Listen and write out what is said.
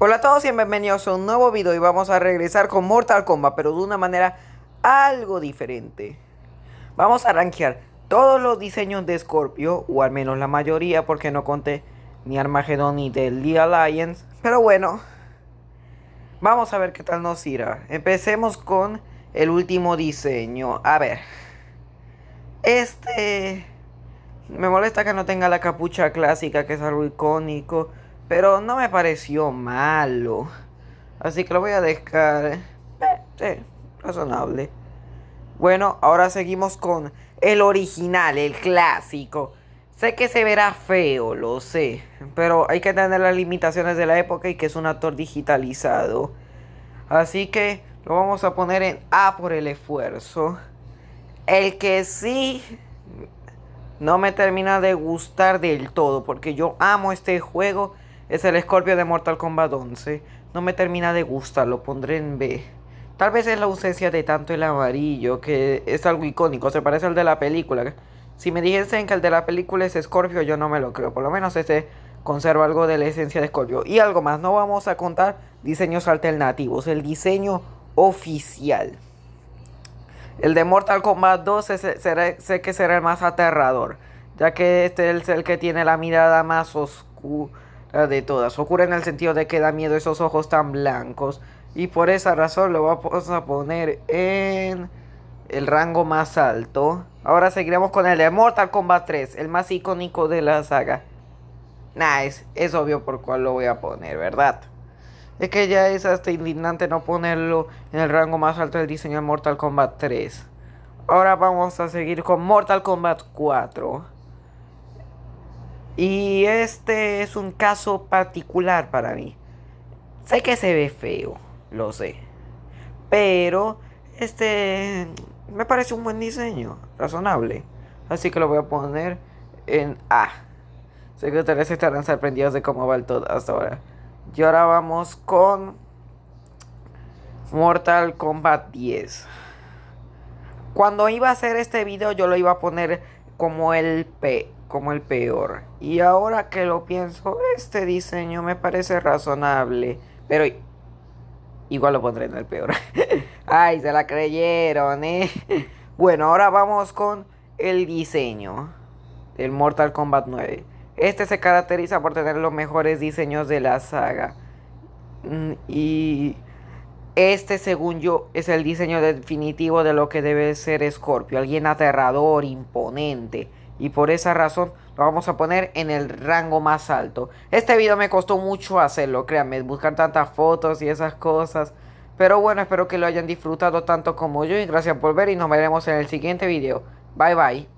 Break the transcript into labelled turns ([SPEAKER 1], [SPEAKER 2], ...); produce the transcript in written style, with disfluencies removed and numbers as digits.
[SPEAKER 1] Hola a todos y bienvenidos a un nuevo video y vamos a regresar con Mortal Kombat, pero de una manera algo diferente. Vamos a rankear todos los diseños de Scorpio, o al menos la mayoría, porque no conté ni Armageddon ni del The Alliance. Pero bueno, vamos a ver qué tal nos irá. Empecemos con el último diseño. A ver, este... me molesta que no tenga la capucha clásica, que es algo icónico, pero no me pareció malo. Así que lo voy a dejar. Sí, razonable. Bueno, ahora seguimos con el original, el clásico. Sé que se verá feo, lo sé. Pero hay que entender las limitaciones de la época y que es un actor digitalizado. Así que lo vamos a poner en A por el esfuerzo. El que sí no me termina de gustar del todo, porque yo amo este juego, es el Scorpio de Mortal Kombat 11. No me termina de gustar, lo pondré en B. Tal vez es la ausencia de tanto el amarillo, que es algo icónico, se parece al de la película. Si me dijesen que el de la película es Scorpio, yo no me lo creo. Por lo menos este conserva algo de la esencia de Scorpio. Y algo más, no vamos a contar diseños alternativos, el diseño oficial. El de Mortal Kombat 2 sé que será el más aterrador, ya que este es el que tiene la mirada más oscura de todas. Oscura en el sentido de que da miedo esos ojos tan blancos. Y por esa razón lo vamos a poner en el rango más alto. Ahora seguiremos con el de Mortal Kombat 3, el más icónico de la saga. Nah, es obvio por cuál lo voy a poner, ¿verdad? Es que ya es hasta indignante no ponerlo en el rango más alto del diseño de Mortal Kombat 3. Ahora vamos a seguir con Mortal Kombat 4. Y este es un caso particular para mí. Sé que se ve feo, lo sé. Pero este me parece un buen diseño, razonable. Así que lo voy a poner en A. Sé que ustedes estarán sorprendidos de cómo va el todo hasta ahora. Y ahora vamos con Mortal Kombat 10. Cuando iba a hacer este video yo lo iba a poner como el peor. Y ahora que lo pienso, este diseño me parece razonable. Pero igual lo pondré en el peor. Ay, se la creyeron, ¿eh? Bueno, ahora vamos con el diseño del Mortal Kombat 9. Este se caracteriza por tener los mejores diseños de la saga. Y este, según yo, es el diseño definitivo de lo que debe ser Scorpio. Alguien aterrador, imponente. Y por esa razón lo vamos a poner en el rango más alto. Este video me costó mucho hacerlo, créanme, buscar tantas fotos y esas cosas. Pero bueno, espero que lo hayan disfrutado tanto como yo. Y gracias por ver y nos veremos en el siguiente video. Bye bye.